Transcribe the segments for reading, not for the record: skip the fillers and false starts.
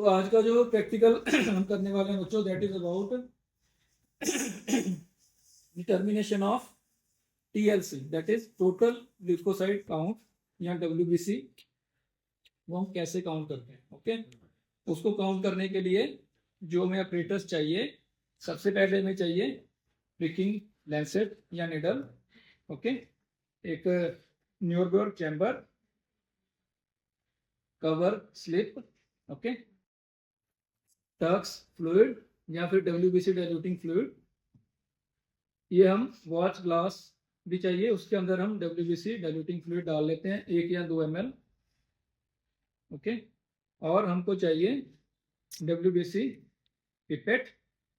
तो आज का जो प्रैक्टिकल हम करने वाले हैं बच्चों, that is about determination of TLC, that is total leukocyte count या डब्ल्यूबीसी। वो हम कैसे काउंट करते हैं। ओके, उसको काउंट करने के लिए जो हमें ऑपरेटर्स चाहिए, सबसे पहले हमें चाहिए प्रिकिंग लैंसेट या निडल। ओके, एक Neubauer chamber, cover slip, okay, Turk's fluid या फिर डब्ल्यूबीसी डाइल्यूटिंग फ्लूइड। ये हम वॉच ग्लास भी चाहिए, उसके अंदर हम डब्ल्यूबीसी डाइल्यूटिंग फ्लूइड डाल लेते हैं 1 या 2 ml। ओके, और हमको चाहिए WBC pipette.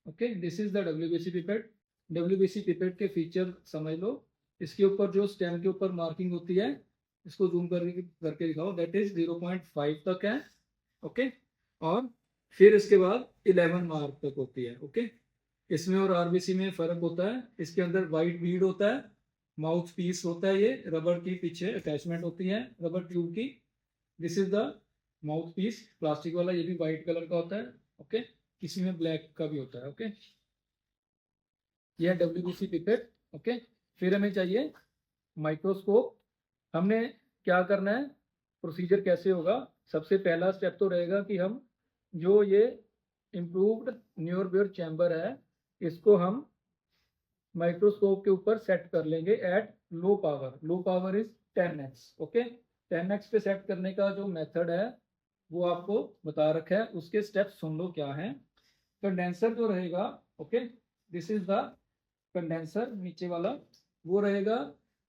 Okay, this is the WBC pipette. WBC pipette के फीचर समझ लो। इसके ऊपर जो स्टेम के ऊपर मार्किंग होती है, इसको जूम करके दिखाओ, दैट इज 0.5 तक है। ओके, और फिर इसके बाद 11 मार्क तक होती है। ओके, इसमें और आरबीसी में फर्क होता है। इसके अंदर वाइट बीड होता है, माउथ पीस होता है, ये रबर की पीछे अटैचमेंट होती है रबर ट्यूब की। This is the mouthpiece, plastic वाला, ये भी वाइट कलर का होता है। ओके, किसी में ब्लैक का भी होता है। ओके, ये है डब्ल्यूबीसी पिपेट। ओके, फिर हमें चाहिए माइक्रोस्कोप। हमने क्या करना है, प्रोसीजर कैसे होगा। सबसे पहला स्टेप तो रहेगा कि हम जो ये इम्प्रूव्ड न्यूरबोर चैम्बर है, इसको हम माइक्रोस्कोप के ऊपर सेट कर लेंगे at low power. Low power is 10x। Okay, 10x पे सेट करने का जो मेथड है वो आपको बता रखा है, उसके स्टेप्स सुन लो क्या है। कंडेंसर जो रहेगा, okay, this is the condenser, नीचे वाला वो रहेगा,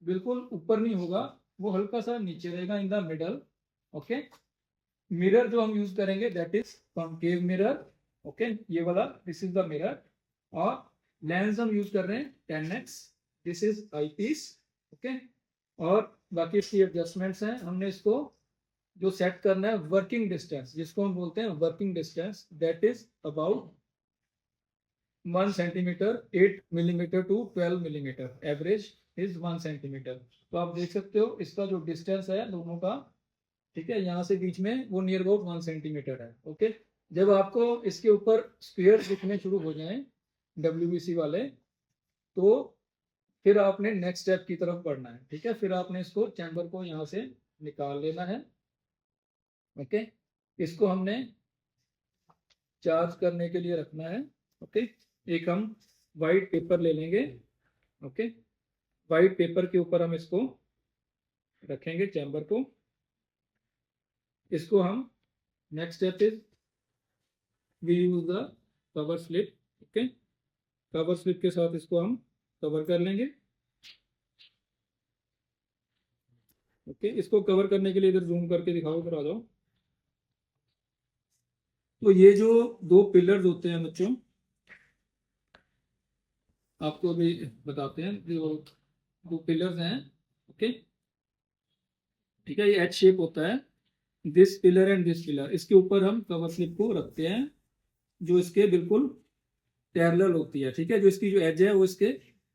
बिल्कुल ऊपर नहीं होगा, वो हल्का सा नीचे रहेगा, in the middle. Okay, mirror जो हम यूज करेंगे that is concave mirror. Okay, ये वाला, दिस इज द मिरर। और लेंस हम यूज कर रहे हैं 10x, this is eyepiece. Okay, और बाकी इसकी एडजस्टमेंट्स हैं। हमने इसको जो सेट करना है वर्किंग डिस्टेंस, जिसको हम बोलते हैं working distance, that is about 1 centimetre, 8 millimetre to 12 millimetre, average is 1 centimetre. तो आप देख सकते हो इसका जो डिस्टेंस है दोनों का, ठीक है, यहाँ से बीच में वो नियर अबाउट 1 सेंटीमीटर है। ओके, जब आपको इसके ऊपर स्क्वायर दिखने शुरू हो जाएं डब्ल्यूबीसी वाले, तो फिर आपने नेक्स्ट स्टेप की तरफ बढ़ना है। ठीक है, फिर आपने इसको चैम्बर को यहाँ से निकाल लेना है। ओके, इसको हमने चार्ज करने के लिए रखना है। ओके, एक हम वाइट पेपर ले लेंगे। ओके, वाइट पेपर के ऊपर हम इसको रखेंगे चैम्बर को। इसको हम next step is we use the cover slip. Okay, cover slip के साथ इसको हम कवर कर लेंगे। ओके, इसको कवर करने के लिए इधर जूम करके दिखाओ, इधर आ जाओ। तो ये जो दो पिलर्स होते हैं बच्चों, आपको अभी बताते हैं, जो दो पिलर्स हैं। ओके, ठीक है, ये एच शेप होता है, this pillar and this pillar. इसके ऊपर हम कवर स्लिप को रखते हैं, जो इसके बिल्कुल पैरेलल होती है। ठीक है, जो इसकी जो एज है वो इसके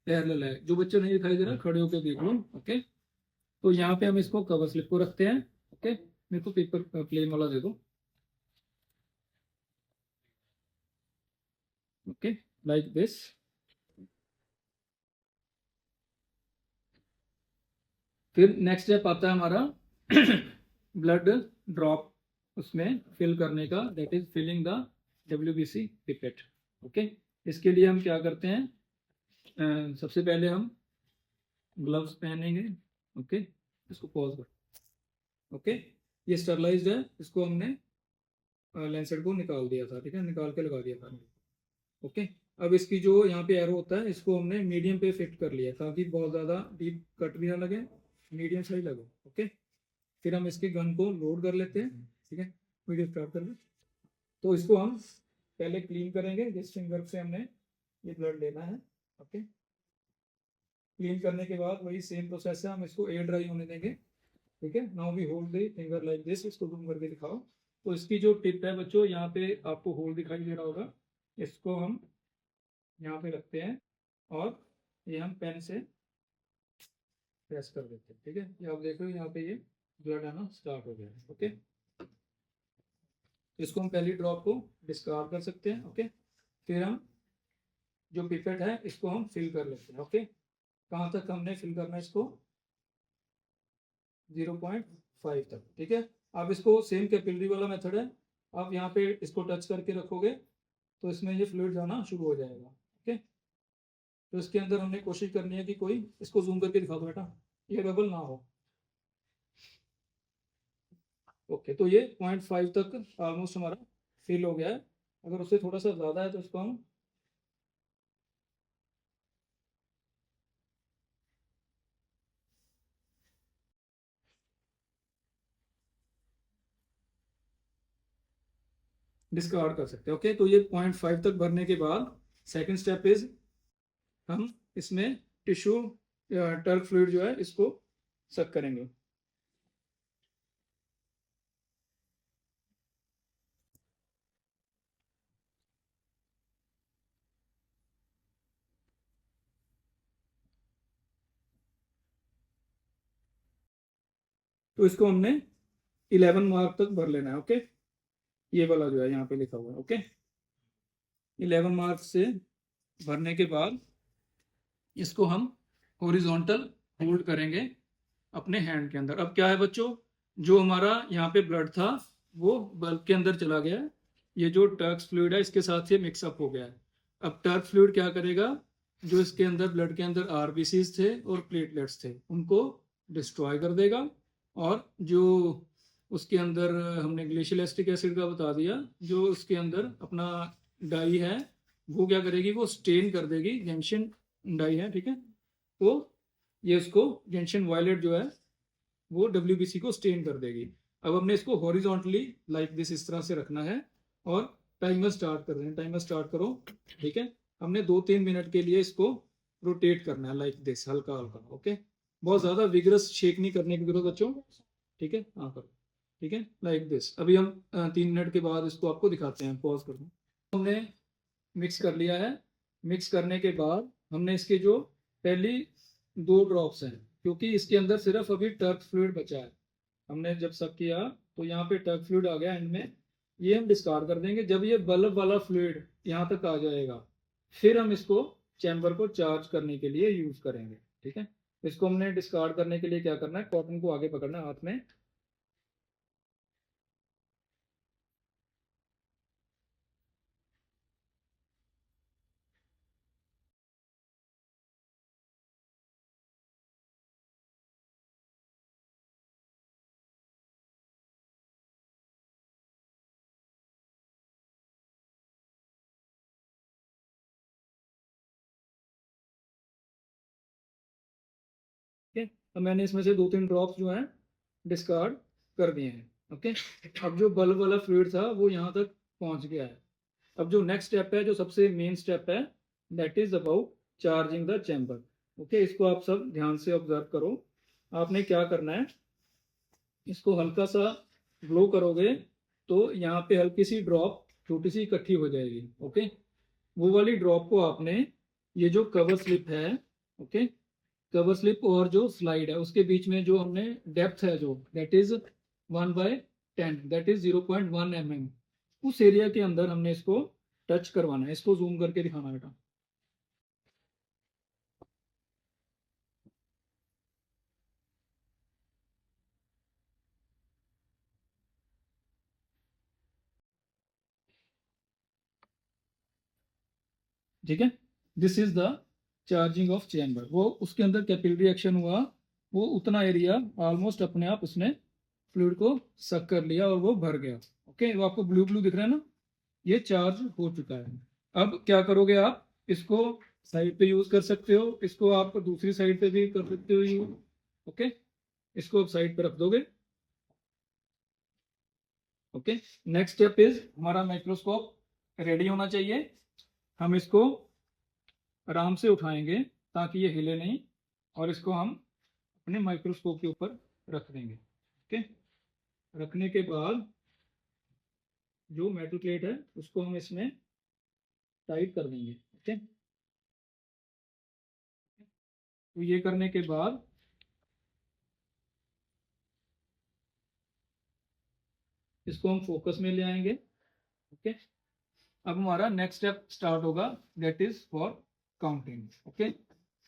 पैरेलल है। जो बच्चे नहीं दिखाई दे रहा, खड़े होकर देख लो। ओके, तो यहाँ पे हम इसको कवर स्लिप को रखते हैं। ओके, मेरे को पेपर प्लेन वाला दे दो। Okay, like this. फिर नेक्स्ट स्टेप आता है हमारा ब्लड ड्रॉप उसमें फिल करने का, that is filling the WBC pipette. Okay, इसके लिए हम क्या करते हैं, सबसे पहले हम ग्लव्स पहनेंगे। ओके, इसको पॉज कर। ओके, ये स्टरलाइज्ड है, इसको हमने लेंसेट को निकाल दिया था। ठीक है, निकाल के लगा दिया था। ओके, अब इसकी जो यहाँ पे एरो होता है, इसको हमने मीडियम पे फिट कर लिया ताकि बहुत ज़्यादा डीप कट भी ना लगे, मीडियम सही लगे। ओके, फिर हम इसके गन को लोड कर लेते हैं। ठीक है, वीडियो स्टार्ट कर ले। तो इसको हम पहले क्लीन करेंगे, जिस फिंगर से हमने ये ब्लड लेना है। ओके, क्लीन करने के बाद वही सेम प्रोसेस है, हम इसको एयर ड्राई होने देंगे। ठीक है, now we hold the finger like this. इसको जूम करके दिखाओ। तो इसकी जो टिप है बच्चों, यहाँ पे आपको होल दिखाई दे रहा होगा, इसको हम यहाँ पे रखते हैं और ये हम पेन से प्रेस कर देते हैं। ठीक है, ये आप देख रहे हो यहाँ पे ये ब्लड आना स्टार्ट हो गया है। ओके, इसको हम पहली ड्रॉप को डिस्कार्ड कर सकते हैं। ओके, फिर हम जो पिपेट है इसको हम फिल कर लेते हैं। ओके, कहाँ तक हमने फिल करना है इसको? 0.5 तक। ठीक है, अब इसको सेम कैपिलरी वाला मेथड है, आप यहाँ पे इसको टच करके रखोगे तो इसमें ये फ्लूइड जाना शुरू हो जाएगा। ओके, तो इसके अंदर हमने कोशिश करनी है कि कोई, इसको जूम करके दिखा दो बेटा, ये बबल ना हो। ओके, तो ये 0.5 तक ऑलमोस्ट हमारा फिल हो गया है। अगर उससे थोड़ा सा ज़्यादा है तो इसको हम डिस्कार्ड कर सकते हैं। ओके, तो ये 0.5 तक भरने के बाद सेकंड स्टेप इज, हम इसमें टिश्यू टर्क फ्लूइड जो है इसको सक करेंगे। तो इसको हमने 11 मार्क तक भर लेना है। ओके, ये वाला जो है यहाँ पे लिखा हुआ है। ओके, 11 मार्क से भरने के बाद इसको हम हॉरिजॉन्टल होल्ड करेंगे अपने हैंड के अंदर। अब क्या है बच्चों, जो हमारा यहाँ पे ब्लड था वो बल्ब के अंदर चला गया है, ये जो टर्क्स फ्लूइड है इसके साथ ये मिक्सअप हो गया है। अब टर्क फ्लूइड क्या करेगा, जो इसके अंदर ब्लड के अंदर आरबीसीज थे और प्लेटलेट्स थे उनको डिस्ट्रॉय कर देगा, और जो उसके अंदर हमने ग्लेशियल एसिटिक एसिड का बता दिया, जो उसके अंदर अपना डाई है वो क्या करेगी, वो स्टेन कर देगी, जंक्शन डाई है। ठीक है, तो ये उसको जंक्शन वायलेट जो है वो WBC को स्टेन कर देगी। अब हमने इसको हॉरिजॉन्टली लाइक दिस इस तरह से रखना है और टाइमर स्टार्ट कर दें। टाइमर स्टार्ट करो। ठीक है, हमने 2-3 मिनट के लिए इसको रोटेट करना है लाइक दिस, हल्का हल्का। ओके, बहुत ज़्यादा विगरस शेक नहीं करने की जरूरत बच्चों। ठीक है, हाँ करो। ठीक है, लाइक दिस। अभी हम 3 मिनट के बाद इसको आपको दिखाते हैं। पॉज कर दो। हमने मिक्स कर लिया है। मिक्स करने के बाद हमने इसके जो पहली 2 ड्रॉप्स हैं, क्योंकि इसके अंदर सिर्फ अभी टर्क फ्लूइड बचा है, हमने जब सब किया तो यहाँ पे टर्क फ्लूइड आ गया एंड में, ये हम डिस्कार्ड कर देंगे। जब ये बल्ब वाला फ्लूइड यहाँ तक आ जाएगा फिर हम इसको चैम्बर को चार्ज करने के लिए यूज करेंगे। ठीक है, इसको हमने डिस्कार्ड करने के लिए क्या करना है, कॉटन को आगे पकड़ना है हाथ में। ठीक है, अब मैंने इसमें से 2-3 ड्रॉप्स जो हैं डिस्कार्ड कर दिए हैं। ओके, अब जो बल्ब वाला फ्लूइड था वो यहाँ तक पहुँच गया है। अब जो नेक्स्ट स्टेप है, जो सबसे मेन स्टेप है, that is about charging the chamber. Okay, इसको आप सब ध्यान से ऑब्जर्व करो। आपने क्या करना है, इसको हल्का सा ग्लो करोगे तो यहाँ पे हल्की सी ड्रॉप छोटी सी इकट्ठी हो जाएगी। ओके, वो वाली ड्रॉप को आपने, ये जो कवर स्लिप है, ओके, कवर स्लिप और जो स्लाइड है उसके बीच में जो हमने डेप्थ है जो that is 1/10, that is 0.1 mm, उस एरिया के अंदर हमने इसको टच करवाना है। इसको जूम करके दिखाना बेटा। ठीक है, this is the charging of chamber. वो उसके अंदर कैपिलरी एक्शन हुआ, वो उतना एरिया ऑलमोस्ट अपने आप उसने फ्लूइड को सक कर लिया और वो भर गया। ओके, वो आपको ब्लू ब्लू दिख रहा है ना, ये चार्ज हो चुका है। अब क्या करोगे आप, इसको साइड पे यूज कर सकते हो, इसको आप दूसरी साइड पे भी कर सकते हो यूज। ओके, इसको आप साइड पे रख दोगे। ओके, नेक्स्ट स्टेप इज, हमारा माइक्रोस्कोप रेडी होना चाहिए। हम इसको आराम से उठाएंगे ताकि ये हिले नहीं, और इसको हम अपने माइक्रोस्कोप के ऊपर रख देंगे। ओके, रखने के बाद जो मेटल प्लेट है उसको हम इसमें टाइट कर देंगे। ओके, तो ये करने के बाद इसको हम फोकस में ले आएंगे। ओके, अब हमारा नेक्स्ट स्टेप स्टार्ट होगा, that is for counting. Okay,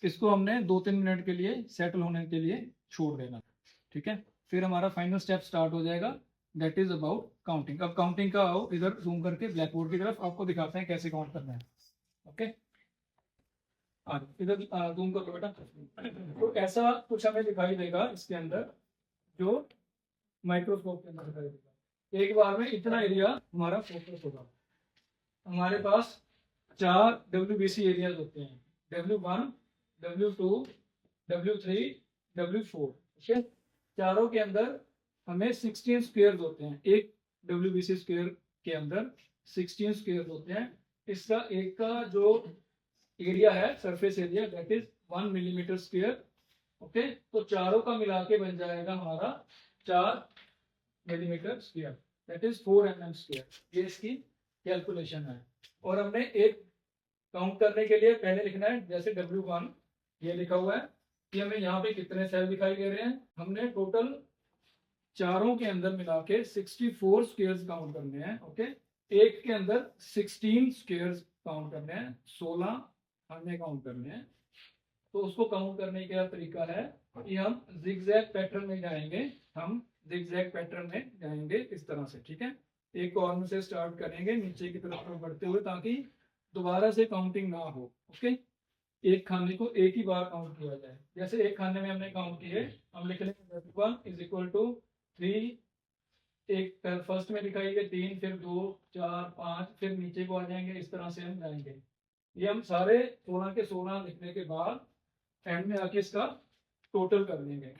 इसको हमने 2-3 मिनट के लिए सेटल होने के लिए छोड़ देना, ठीक है। फिर हमारा फाइनल स्टेप स्टार्ट हो जाएगा, दैट इज अबाउट काउंटिंग। अब काउंटिंग का आओ इधर जूम करके ब्लैक बोर्ड की तरफ, आपको दिखाते हैं कैसे काउंट करना है। ओके, इधर जूम कर लो बेटा। तो ऐसा कुछ हमें दिखाई देगा इसके अंदर, जो माइक्रोस्कोप के अंदर दिखाई देगा। एक बार में इतना एरिया हमारा फोकस होगा। हमारे पास 4 WBC एरियाज होते हैं, W1, W2, W3, W4। ठीक है, चारों के अंदर हमें 16 स्क्वायर होते हैं। एक WBC स्क्वायर के अंदर 16 स्क्वायर होते हैं। इसका एक का जो एरिया है, surface area, that is 1 millimetre square. Okay, तो चारों का मिला के बन जाएगा हमारा 4 millimetre square, that is 4 mm square. ये इसकी कैलकुलेशन है। और हमने एक काउंट करने के लिए पहले लिखना है, जैसे W1 ये लिखा हुआ है कि हमें यहाँ पे कितने सेल दिखाई दे रहे हैं। हमने टोटल चारों के अंदर मिला के 64 स्क्वायर्स काउंट करने हैं। ओके, एक के अंदर 16 स्क्वायर्स काउंट करने हैं, 16 हमें काउंट करने हैं। तो उसको काउंट करने का तरीका है कि हम जिगजैग पैटर्न में जाएंगे। हम जिगजैग पैटर्न में जाएंगे इस तरह से, ठीक है। एक कॉर्नर से स्टार्ट करेंगे नीचे की तरफ बढ़ते हुए, ताकि दोबारा से काउंटिंग ना हो। ओके, एक खाने को एक ही बार काउंट किया जाए। जैसे एक खाने में हमने काउंट किए, हम लिख लेंगे 1 इज इक्वल टू 3। एक फर्स्ट में दिखाएंगे 3, फिर 2, 4, 5, फिर नीचे को आ जाएंगे। इस तरह से हम जाएंगे। ये हम सारे 16 के 16 लिखने के बाद एंड में आके इसका टोटल कर लेंगे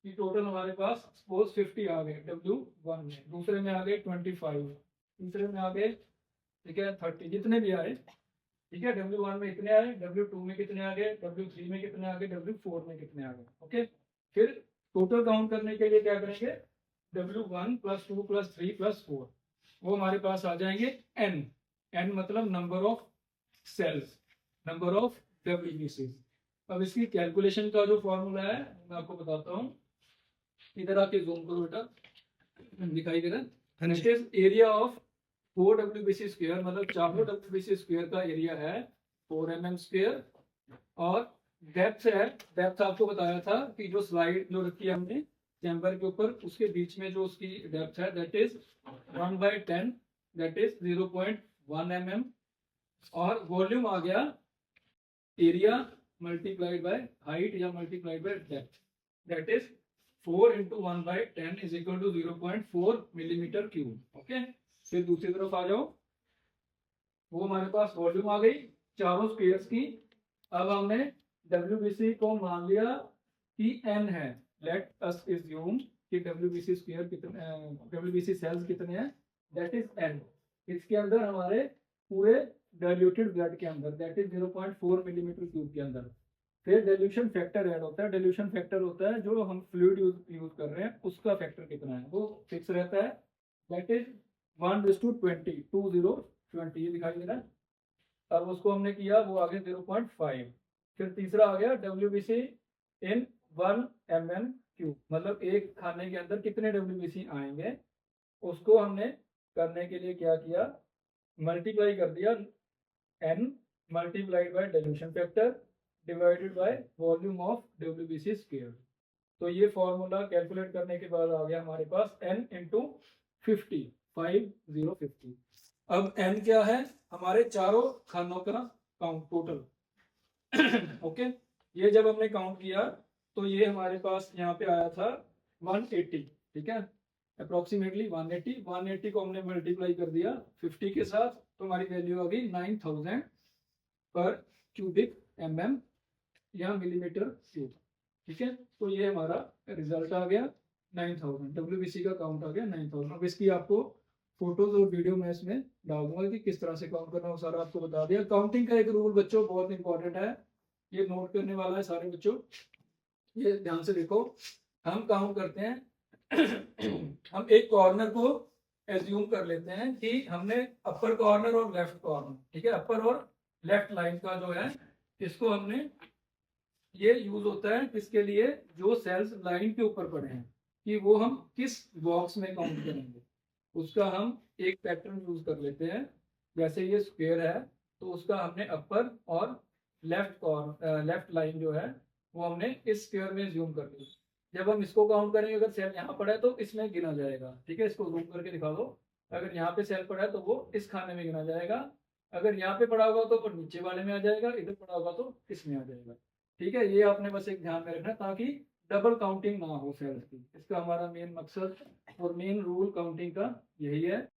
कि टोटल हमारे पास सपोज 50 आ गए W1 में, दूसरे में आ गए 25, तीसरे में आ गए, ठीक है, 30, जितने भी आए, ठीक है। W1 में इतने आए, W2 में कितने आ गए, W3 में कितने आ गए, W4 में कितने आ गए। ओके, फिर टोटल काउंट करने के लिए क्या करेंगे, W1 + 2 + 3 + 4, वो हमारे पास आ जाएंगे N। N मतलब number of cells, number of WBC। अब इसकी कैलकुलेशन का जो फॉर्मूला है मैं आपको बताता हूँ। इधर आके जूम करो बेटा, दिखाई दे रहा है। एरिया ऑफ 4 WBC स्क्वायर, मतलब 4 WBC स्क्वायर का एरिया है 4 mm स्क्वायर। और डेप्थ है, डेप्थ आपको बताया था कि जो स्लाइड जो रखी है हमने चैम्बर के ऊपर, उसके बीच में जो उसकी डेप्थ है, that is 1/10, that is 0.1 mm। और वॉल्यूम आ गया एरिया मल्टीप्लाइड बाय हाइट या multiplied by depth, that is 4 × 1/10 is equal to 0.4 millimetre cube. Okay, फिर दूसरी तरफ आ जाओ, वो हमारे पास वॉल्यूम आ गई चारों स्क्वायर्स की। अब हमने WBC को मान लिया कि N है। लेट अस अज्यूम कि WBC स्क्वायर कितने, WBC सेल्स कितने हैं, दैट इज N। इसके अंदर हमारे पूरे डाइल्यूटेड ब्लड के अंदर, दैट इज 0.4 मिलीमीटर क्यूब के अंदर। फिर डिल्यूशन फैक्टर ऐड होता है। डिल्यूशन फैक्टर होता है जो हम फ्लूइड यूज कर रहे हैं, उसका फैक्टर कितना है, वो फिक्स रहता है, दैट इज 1:20, 20 ये दिखाई दे रहा है। अब उसको हमने किया, वो आ गया 0.5। फिर तीसरा आ गया WBC इन 1 mm क्यूब, मतलब एक खाने के अंदर कितने WBC आएंगे। उसको हमने करने के लिए क्या किया, मल्टीप्लाई कर दिया N multiplied by dilution factor divided by volume of WBC square. तो ये फॉर्मूला कैलकुलेट करने के बाद आ गया हमारे पास N × 50, 5050। अब N क्या है, हमारे चारों खानों का काउंट टोटल। ओके, ये जब हमने काउंट किया तो ये हमारे पास यहाँ पे आया था 180, ठीक है, अप्रोक्सीमेटली 180। 180 को हमने मल्टीप्लाई कर दिया 50 के साथ, तो हमारी वैल्यू आ गई 9000 पर क्यूबिक mm या मिलीमीटर क्यूब, ठीक है। तो ये हमारा रिजल्ट आ गया 9000, WBC का काउंट आ गया 9000। अब इसकी आपको फोटोज और वीडियो मैं इसमें डाल दूंगा कि किस तरह से काउंट करना, वो सारा आपको बता दिया। काउंटिंग का एक रूल बच्चों बहुत इंपॉर्टेंट है, ये नोट करने वाला है सारे बच्चों, ये ध्यान से देखो। हम काउंट करते हैं हम एक कॉर्नर को एज्यूम कर लेते हैं कि हमने अपर कॉर्नर और लेफ्ट कॉर्नर, ठीक है, अपर और लेफ्ट लाइन का जो है, इसको हमने, ये यूज होता है किसके लिए, जो सेल्स लाइन के ऊपर पड़े हैं, कि वो हम किस बॉक्स में काउंट करेंगे। उसका हम एक पैटर्न यूज कर लेते हैं। जैसे ये स्क्वायर है तो उसका हमने अपर और लेफ्ट लाइन जो है वो हमने इस स्क्वायर में जूम कर ली। जब हम इसको काउंट करेंगे, अगर सेल यहाँ पड़ा है तो इसमें गिना जाएगा। ठीक है, इसको जूम करके दिखा दो। अगर यहाँ पे सेल पड़ा है तो वो इस खाने में गिना जाएगा। अगर यहाँ पे पड़ा होगा तो नीचे वाले में आ जाएगा, इधर पड़ा होगा तो इसमें आ जाएगा। ठीक है, ये आपने बस एक ध्यान में रखना ताकि डबल काउंटिंग ना हो सेल्स की। इसका हमारा मेन मकसद और मेन रूल काउंटिंग का यही है।